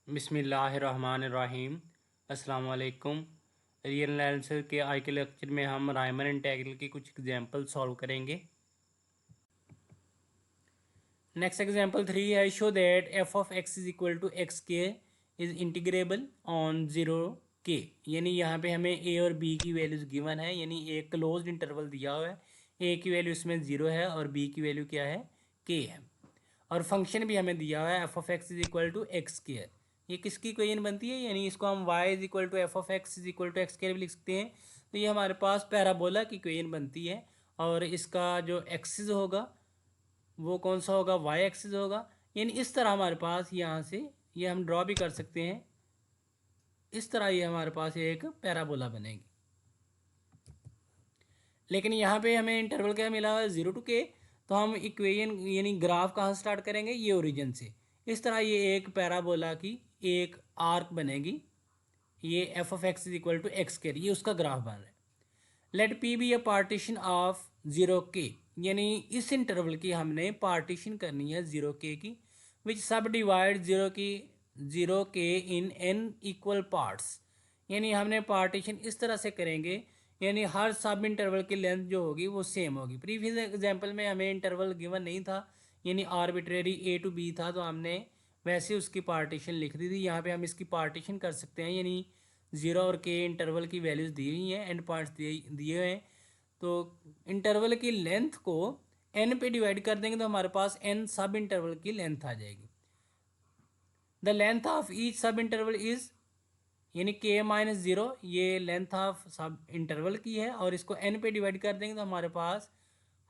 बिस्मिल्लाहिर्रहमानिर्रहीम। अस्सलाम वालेकुम। रियल एनालिसिस के आज के लेक्चर में हम रायमन इंटीग्रल की कुछ एग्जांपल सॉल्व करेंगे। नेक्स्ट एग्जांपल 3 है, show that F of X is equal to X K is integrable on zero K. यानी यहाँ पे हमें ए और बी की वैल्यूज गिवन है, यानी एक क्लोज्ड इंटरवल दिया हुआ है, ए की वैल्यू इसमें 0 है और बी की वैल्यू क्या है, के है। और फंक्शन भी हमें दिया हुआ है F of X is equal to X square. ये किसकी इक्वेशन बनती है, यानी इसको हम Y is equal to F of X is equal to X square भी लिख सकते हैं। तो ये हमारे पास पैराबोला की इक्वेशन बनती है और इसका जो एक्सिस होगा वो कौन सा होगा, वाई एक्सिस होगा। यानी इस तरह हमारे पास यहाँ से ये हम ड्रॉ भी कर सकते हैं, इस तरह ये हमारे पास एक पैराबोला बनेगी। लेकिन यहाँ पे हमें इंटरवल क्या मिला हुआ है, 0 टू के। तो हम इक्वेशन यानी ग्राफ कहाँ स्टार्ट करेंगे, ये ओरिजिन से। इस तरह ये एक पैराबोला की एक आर्क बनेगी। ये F of X is equal to X square, ये उसका ग्राफ बन रहा है। Let P be a partition of 0 K, यानी इस इंटरवल की हमने पार्टीशन करनी है 0 के की, विच सब डिवाइड 0 के इन एन इक्वल पार्ट्स। यानी हमने पार्टीशन इस तरह से करेंगे, यानी हर सब इंटरवल की लेंथ जो होगी वो सेम होगी। प्रीवियस एग्जांपल में हमें इंटरवल गिवन नहीं था, यानी आर्बिट्रेरी ए टू बी था, तो हमने वैसे उसकी पार्टीशन लिख दी थी। यहाँ पे हम इसकी पार्टीशन कर सकते हैं, यानी 0 और के इंटरवल की वैल्यूज़ दी हुई हैं, एंड पॉइंट्स दिए हुए हैं। तो इंटरवल की लेंथ को n पे डिवाइड कर देंगे तो हमारे पास n सब इंटरवल की लेंथ आ जाएगी। द लेंथ ऑफ ईच सब इंटरवल इज, यानी के माइनस 0, ये लेंथ ऑफ सब इंटरवल की है, और इसको n पे डिवाइड कर देंगे तो हमारे पास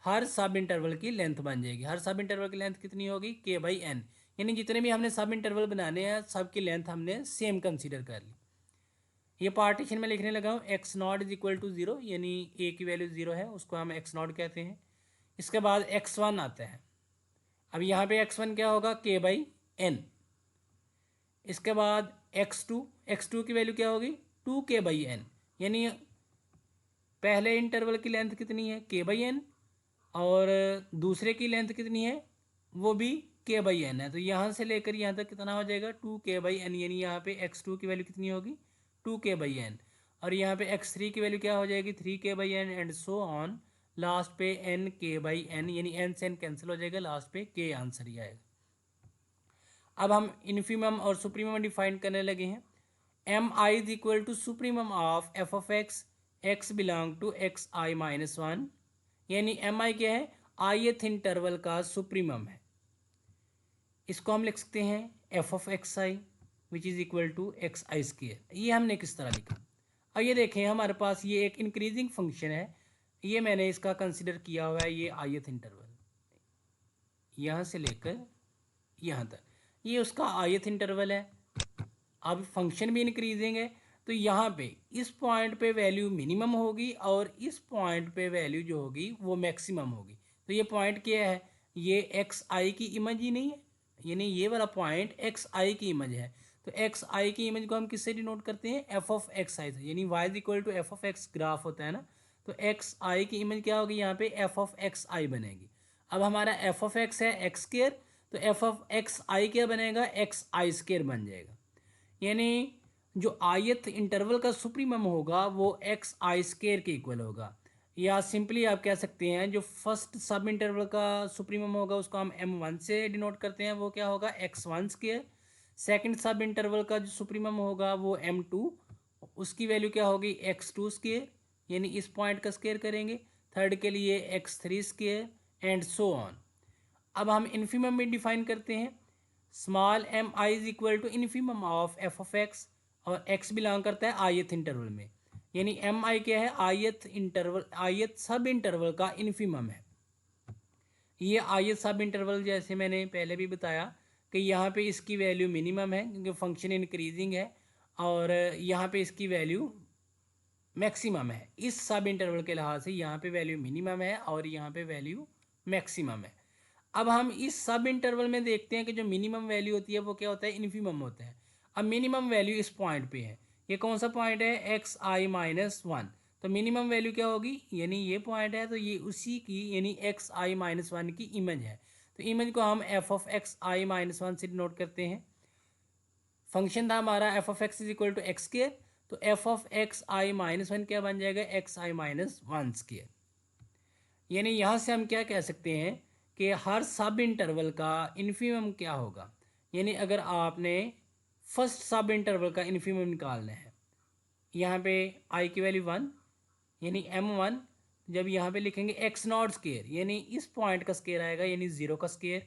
हर सब इंटरवल की लेंथ बन जाएगी। हर सब इंटरवल की लेंथ कितनी होगी, के बाई एन। यानी जितने भी हमने सब इंटरवल बनाने हैं सब की लेंथ हमने सेम कंसीडर कर ली। ये पार्टीशन में लिखने लगा हूँ, X not is equal to 0, यानी ए की वैल्यू 0 है, उसको हम एक्स नॉट कहते हैं। इसके बाद x1 आता है। अब यहाँ पे x1 क्या होगा, k बाई एन। इसके बाद x2 की वैल्यू क्या होगी, 2k बाई एन। यानी पहले इंटरवल की लेंथ कितनी है, k बाई एन, और दूसरे की लेंथ कितनी है, वो भी k बाई एन है। तो यहाँ से लेकर यहाँ तक कितना हो जाएगा, 2k बाई एन। यानी यहाँ पे x2 की वैल्यू कितनी होगी, 2k बाई एन। और यहाँ पे x3 की वैल्यू क्या हो जाएगी, 3k by N, and so on. Last पे n k बाई एन, यानी n से n कैंसिल हो जाएगा, लास्ट पे k आंसर ही आएगा। अब हम इन्फीमम और सुप्रीमम डिफाइन करने लगे हैं। M I is equal to supremum of F of X, X belong to X I minus one. यानी एम आई क्या है, आईएथ इंटरवल का सुप्रीमम है। इसको हम लिख सकते हैं F of X I which is equal to X I square. ये हमने किस तरह लिखा, अब ये देखें हमारे पास ये एक इंक्रीजिंग फंक्शन है, ये मैंने इसका कंसिडर किया हुआ है, ये आयत इंटरवल यहाँ से लेकर यहाँ तक, ये उसका आयत इंटरवल है। अब फंक्शन भी इंक्रीजिंग है, तो यहाँ पे इस पॉइंट पे वैल्यू मिनिमम होगी और इस पॉइंट पे वैल्यू जो होगी वो मैक्सिमम होगी। तो ये पॉइंट क्या है, ये एक्स आई की इमेज ही नहीं है, यानी ये वाला पॉइंट एक्स आई की इमेज है। तो एक्स आई की इमेज को हम किससे डिनोट करते हैं, एफ ऑफ एक्स आई से, यानी Y is equal to F of X graph होता है ना। तो एक्स आई की इमेज क्या होगी, यहाँ पे एफ ऑफ एक्स आई बनेगी। अब हमारा एफ ऑफ एक्स है एक्स स्क्र, तो एफ ऑफ एक्स आई क्या बनेगा, एक्स आई स्क्र बन जाएगा। यानी जो आयत इंटरवल का सुप्रीमम होगा वो एक्स आई स्क्र के इक्वल होगा, या सिंपली आप कह सकते हैं जो फर्स्ट सब इंटरवल का सुप्रीमम होगा उसको हम m1 से डिनोट करते हैं, वो क्या होगा, x1 स्क्र। सेकंड सब इंटरवल का जो सुप्रीमम होगा वो m2, उसकी वैल्यू क्या होगी, x2 स्क्र, यानी इस पॉइंट का स्क्र करेंगे। थर्ड के लिए x3 square, and so on. अब हम इन्फीमम में डिफाइन करते हैं, small M I is equal to infimum of F of X, और एक्स बिलोंग करता है आयत इंटरवल में। यानी एम आई क्या है, आयत इंटरवल, आयत सब इंटरवल का इन्फीमम है। ये आयत सब इंटरवल जैसे मैंने पहले भी बताया कि यहाँ पे इसकी वैल्यू मिनिमम है क्योंकि फंक्शन इंक्रीजिंग है, और यहाँ पे इसकी वैल्यू मैक्सिमम है। इस सब इंटरवल के लिहाज से यहाँ पे वैल्यू मिनिमम है और यहाँ पे वैल्यू मैक्सिमम है। अब हम इस सब इंटरवल में देखते हैं कि जो मिनिमम वैल्यू होती है वो क्या होता है, इन्फीमम होता है। अब मिनिमम वैल्यू इस पॉइंट पे है, ये कौन सा पॉइंट है, एक्स आई माइनस वन। तो मिनिमम वैल्यू क्या होगी, यानी ये पॉइंट है, तो ये उसी की यानी एक्स आई माइनस वन की इमेज है। तो इमेज को हम F of X I minus one से नोट करते हैं। फंक्शन था हमारा F of X is equal to X square, तो F of X I minus one क्या बन जाएगा, X I minus one square. यानी यहाँ से हम क्या कह सकते हैं कि हर सब इंटरवल का इन्फीमम क्या होगा। यानी अगर आपने फर्स्ट सब इंटरवल का इन्फीमम निकालना है, यहाँ पे आई की वैल्यू वन यानी एम वन, जब यहाँ पे लिखेंगे एक्स नॉट स्केयर यानी इस पॉइंट का स्केयर आएगा यानी ज़ीरो का स्केयर।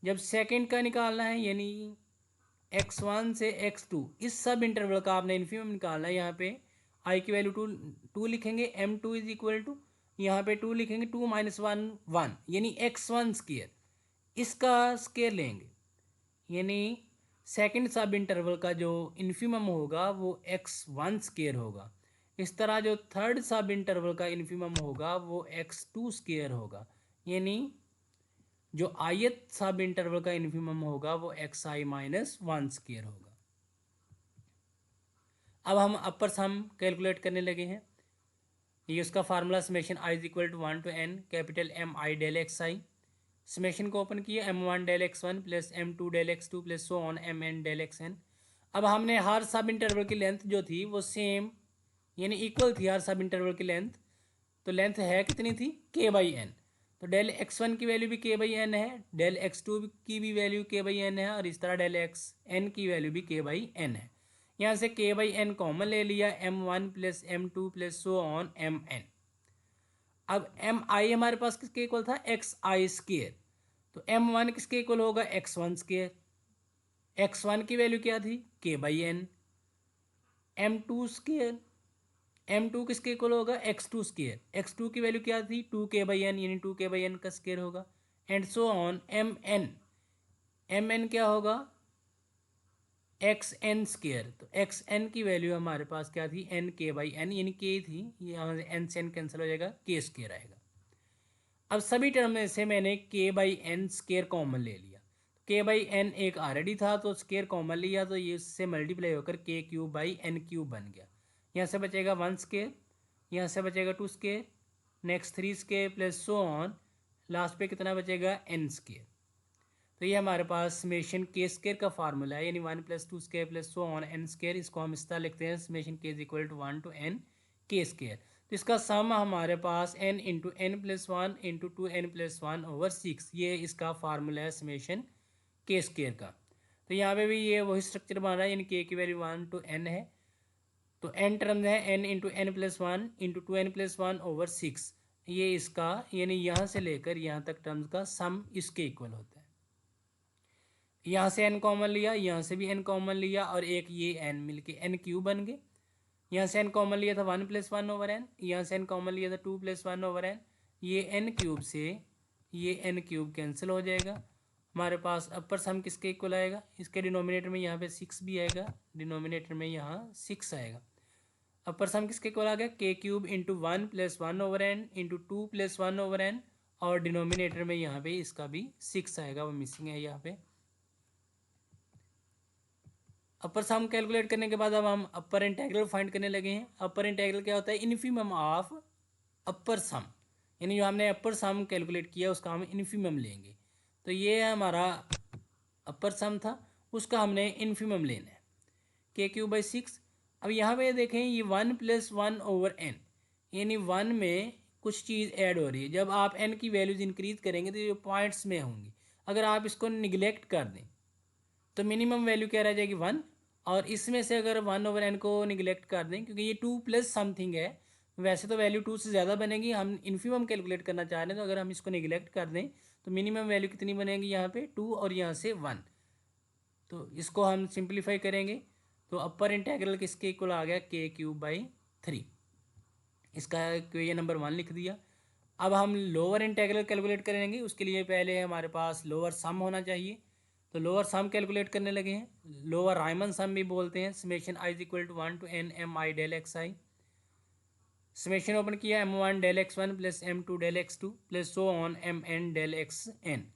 जब सेकंड का निकालना है यानी एक्स वन से एक्स टू, इस सब इंटरवल का आपने इन्फीमम निकालना है। यहाँ पे आई की वैल्यू टू टू लिखेंगे, M two is equal to यहाँ पे टू लिखेंगे, टू माइनस वन वन यानी एक्स वन स्केयर, इसका स्केयर लेंगे यानी सेकंड सब इंटरवल का जो इन्फीमम होगा वो एक्स वन स्केयर होगा। इस तरह जो थर्ड सब इंटरवल का इन्फीमम होगा वो एक्स टू स्केयर होगा, यानी जो आयत सब इंटरवल का इन्फीमम होगा वो x I minus one square होगा। अब हम अपर सम कैलकुलेट करने लगे हैं। ये उसका formula summation I is equal to one to N capital M I del X I. Summation को ओपन किया, M one del X one plus M two del X two plus so on M N del X N. अब हमने हर सब interval की length जो थी वो same यानी इक्वल थी हर सब इंटरवल की लेंथ। तो लेंथ है कितनी थी, के बाई एन। तो डेल एक्स वन की वैल्यू भी के बाई एन है, डेल एक्स टू की भी वैल्यू के बाई एन है, और इस तरह डेल एक्स एन की वैल्यू भी के बाई एन है। यहाँ से के बाई एन कॉमन ले लिया, M one plus M two plus so on M N. अब एम आई हमारे पास किसके इक्वल था, एक्स आई स्केयर। तो एम वन किसके इक्वल होगा, X one square. X one की वैल्यू क्या थी, K by N. M two square, M two किसके इक्वल होगा, X two square. X two की वैल्यू क्या थी, टू के बाई एन यानी टू के बाई एन का स्केयर होगा। And so on M N, M N क्या होगा, एक्स एन स्केयर। तो एक्स एन की वैल्यू हमारे पास क्या थी, एन के बाई एन यानी के थी, यहाँ से एन से एन कैंसिल हो जाएगा, के स्केयर आएगा। अब सभी टर्म में से मैंने के बाई एन स्केयर कॉमन ले लिया। के बाई एन एक ऑलरेडी था तो स्केयर कॉमन लिया, तो ये इससे मल्टीप्लाई होकर के क्यूब बाई एन क्यूब बन गया। यहाँ से बचेगा वन स्केयर, यहाँ से बचेगा two square, next three square plus so on, last पे कितना बचेगा, एन स्केयर। तो ये हमारे पास समेशन के स्केयर का फार्मूला है, यानी one plus two square plus so on N square. इसको हम इस तरह लिखते हैं, summation K is equal to one to N K square. तो इसका सम हमारे पास N into N plus one into two N plus one over six, ये इसका फार्मूला है समेशन के स्केयर का। तो यहाँ पे भी ये वही स्ट्रक्चर बन रहा है, यानी के की वैल्यू वन टू एन है, तो एन टर्म है N into N plus one into two N plus one over six. ये इसका यानी यहाँ से लेकर यहाँ तक टर्म्स का सम इसके इक्वल होता है। यहाँ से एन कॉमन लिया, यहाँ से भी एन कॉमन लिया, और एक ये एन मिलके एन क्यूब बन गए। यहाँ से एन कॉमन लिया था one plus one over N, यहाँ से एन कॉमन लिया था two plus one over N. ये एन क्यूब से ये एन क्यूब कैंसिल हो जाएगा। हमारे पास अपर सम किसके इक्वल आएगा, इसके डिनोमिनेटर में यहाँ पे सिक्स भी आएगा, डिनोमिनेटर में यहाँ सिक्स आएगा। अपर सम किसके इक्वल आ गया, K cube into one plus one over N into two plus one over N, और डिनोमिनेटर में यहाँ पे इसका भी सिक्स आएगा, वो मिसिंग है यहाँ पे। अपर सम कैलकुलेट करने के बाद अब हम अपर इंटीग्रल फाइंड करने लगे हैं। अपर इंटीग्रल क्या होता है, इन्फीमम ऑफ अपर सम, यानी जो हमने अपर सम कैलकुलेट किया उसका हम इन्फीमम लेंगे। तो ये हमारा अपर सम था, उसका हमने इन्फीमम लेना है, के क्यूब बाई सिक्स। अब यहाँ पे देखें, ये one plus one over N, यानी वन में कुछ चीज़ ऐड हो रही है। जब आप एन की वैल्यूज इंक्रीज करेंगे तो ये पॉइंट्स में होंगी। अगर आप इसको निगलेक्ट कर दें तो मिनिमम वैल्यू क्या रह जाएगी, वन। और इसमें से अगर वन ओवर एन को निगलेक्ट कर दें, क्योंकि ये टू प्लस समथिंग है, वैसे तो वैल्यू टू से ज़्यादा बनेगी, हम इन्फीमम कैलकुलेट करना चाह रहे हैं, तो अगर हम इसको निगलेक्ट कर दें तो मिनिमम वैल्यू कितनी बनेगी, यहाँ पे टू और यहाँ से वन। तो इसको हम सिंप्लीफाई करेंगे तो अपर इंटीग्रल किसके इक्वल आ गया, के क्यूब बाई थ्री। इसका इक्वेशन नंबर वन लिख दिया। अब हम लोअर इंटीग्रल कैलकुलेट करेंगे, उसके लिए पहले हमारे पास लोअर सम होना चाहिए। तो लोअर सम कैलकुलेट करने लगे हैं, लोअर रायमन सम भी बोलते हैं। Summation I is equal to one to N M I del X I. Summation open किया, M one del X one plus M two del X two plus so on M N del X N.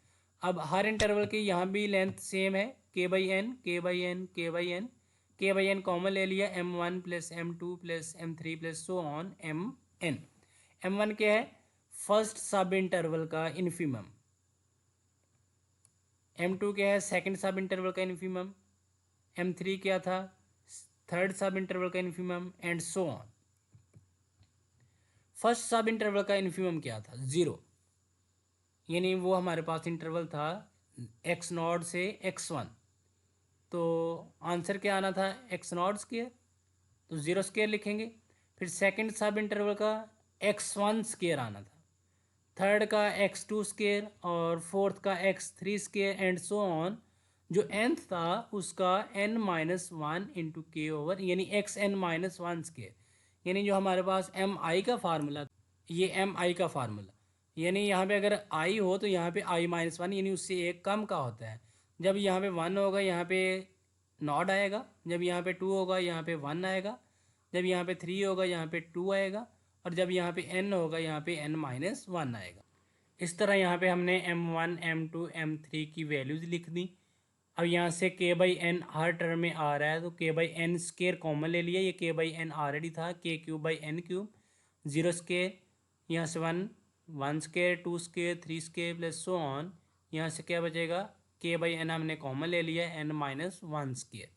अब हर interval की यहाँ भी length same है, K by N K by N K by N. K by N common ले लिया, M one plus M two plus M three plus so on M N. M one क्या है, first सब interval का infimum. M to क्या है, second सब interval का इन्फीमम। M3 क्या था, थर्ड सब इंटरवल का infimum, and so on. First सब इंटरवल का इन्फीमम क्या था, 0, यानी वो हमारे पास इंटरवल था x0 से x1। तो आंसर क्या आना था, x0 स्केयर, तो 0 स्केयर लिखेंगे। फिर सेकंड सब इंटरवल का x1 स्केयर आना था, थर्ड का x2 स्केयर, और फोर्थ का x3 square, and so on. जो nth था उसका n-1 इंटू के ओवर, यानी xn-1 स्केयर, यानी जो हमारे पास mi का फार्मूला, ये mi का फार्मूला, यानी यहाँ पे अगर i हो तो यहाँ पे i-1, यानी उससे एक कम का होता है। जब यहाँ पे 1 होगा यहाँ पे नॉट आएगा, जब यहाँ पे 2 होगा यहाँ पे 1 आएगा, जब यहाँ पे 3 होगा यहाँ पे 2 आएगा, और जब यहाँ पे n होगा यहाँ पे n-1 आएगा। इस तरह यहाँ पे हमने m1 m2 m3 की वैल्यूज़ लिख दी। अब यहाँ से k बाई एन हर टर्म में आ रहा है तो k by N square common ले लिया, ये k बाई एन ऑलरेडी था, k cube by N cube, 0 square, यहाँ से 1 square, 2 square, 3 square plus so on. यहाँ से क्या बचेगा, k बाई एन हमने कॉमन ले लिया, n-1 square,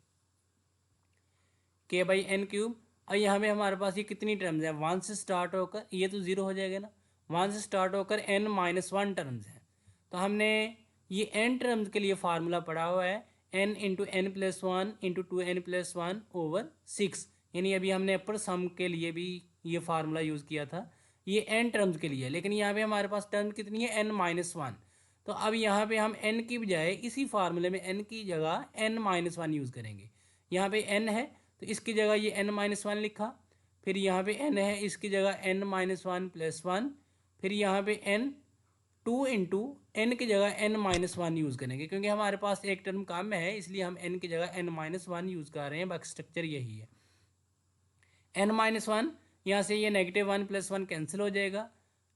k by N cube. और यहाँ पे हमारे पास ये कितनी टर्म्स है, 1 से स्टार्ट होकर, ये तो 0 हो जाएगा ना, 1 से स्टार्ट होकर n-1 टर्म्स हैं। तो हमने ये n टर्म्स के लिए फार्मूला पढ़ा हुआ है, n into N plus one into 2n+1 over 6, यानी अभी हमने अपर सम के लिए भी ये फार्मूला यूज़ किया था, ये n टर्म्स के लिए। लेकिन यहाँ पे हमारे पास टर्म कितनी है, n-1। तो अब यहाँ पे हम n की बजाय इसी फार्मूले में n की जगह n-1 यूज़ करेंगे। यहाँ पे n है तो इसकी जगह ये n-1 लिखा, फिर यहाँ पे n है इसकी जगह n-1+1, फिर यहाँ पे n 2 इंटू एन की जगह n-1 यूज़ करेंगे, क्योंकि हमारे पास एक टर्म कम है इसलिए हम n की जगह n-1 यूज़ कर रहे हैं। बाकी स्ट्रक्चर यही है, n-1, यहाँ से ये -1+1 कैंसिल हो जाएगा,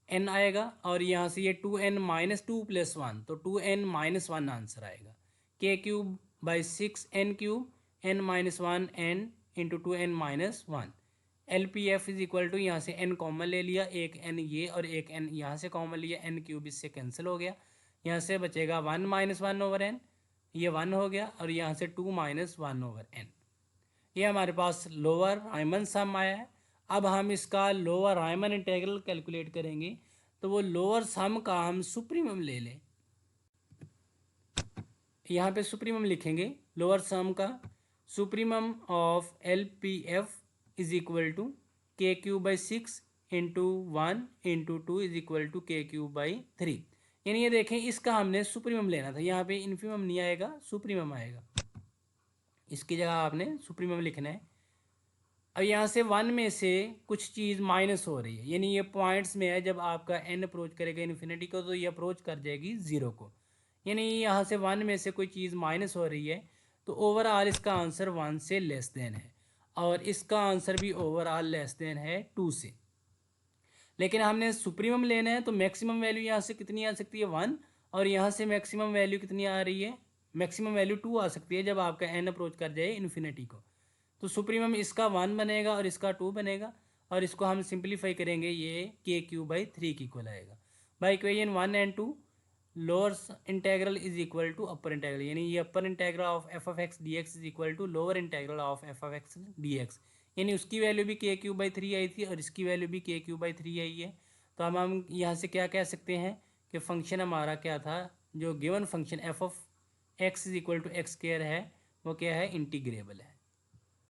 n आएगा, और यहाँ से ये 2n-2+1, तो 2n-1 आंसर आएगा। k cube by 6n³ n-1 n into 2n-1। LPF is equal to, यहाँ से n कॉमन ले लिया, एक n ये और एक n यहाँ से कॉमन लिया, n क्यूब इससे कैंसिल हो गया, यहाँ से बचेगा 1-1 ओवर n, ये 1 हो गया, और यहाँ से 2-1 ओवर n। ये हमारे पास लोअर रायमन सम आया है। अब हम इसका लोअर रायमन इंटीग्रल कैलकुलेट करेंगे, तो वो लोअर सम का हम सुप्रीमम ले लें। यहाँ पे सुप्रीमम लिखेंगे, लोअर सम का supremum of LPF is equal to k cube by 6 into 1 into 2 is equal to k cube by 3। यानी ये देखें इसका हमने सुप्रीमम लेना था, यहाँ पे इन्फीमम नहीं आएगा, सुप्रीमम आएगा, इसकी जगह आपने सुप्रीमम लिखना है। अब यहाँ से 1 में से कुछ चीज़ माइनस हो रही है, यानी ये पॉइंट्स में है, जब आपका n अप्रोच करेगा इन्फिनिटी को तो ये अप्रोच कर जाएगी 0 को, यानी यहाँ से 1 में से कोई चीज़ माइनस हो रही है, तो ओवरऑल इसका आंसर 1 से लेस देन है, और इसका आंसर भी ओवरऑल लेस देन है 2 से। लेकिन हमने सुप्रीमम लेना है तो मैक्सिमम वैल्यू यहाँ से कितनी आ सकती है, 1, और यहाँ से मैक्सिमम वैल्यू कितनी आ रही है, मैक्सिमम वैल्यू 2 आ सकती है जब आपका n अप्रोच कर जाए इन्फिनिटी को। तो सुप्रीमम इसका 1 बनेगा और इसका 2 बनेगा, और इसको हम सिंप्लीफाई करेंगे, ये k क्यूब बाई 3 की इक्वल आएगा। By equation 1 and 2, lower integral is equal to upper integral, यानी ये upper integral of f(x) dx is equal to lower integral of f(x) dx, यानी उसकी वैल्यू भी k क्यूब बाई 3 आई थी और इसकी वैल्यू भी k क्यूब बाई 3 आई है। तो हम यहाँ से क्या कह सकते हैं कि फंक्शन हमारा क्या था, जो given function f(x) is equal to x square है वो क्या है, इंटीग्रेबल है।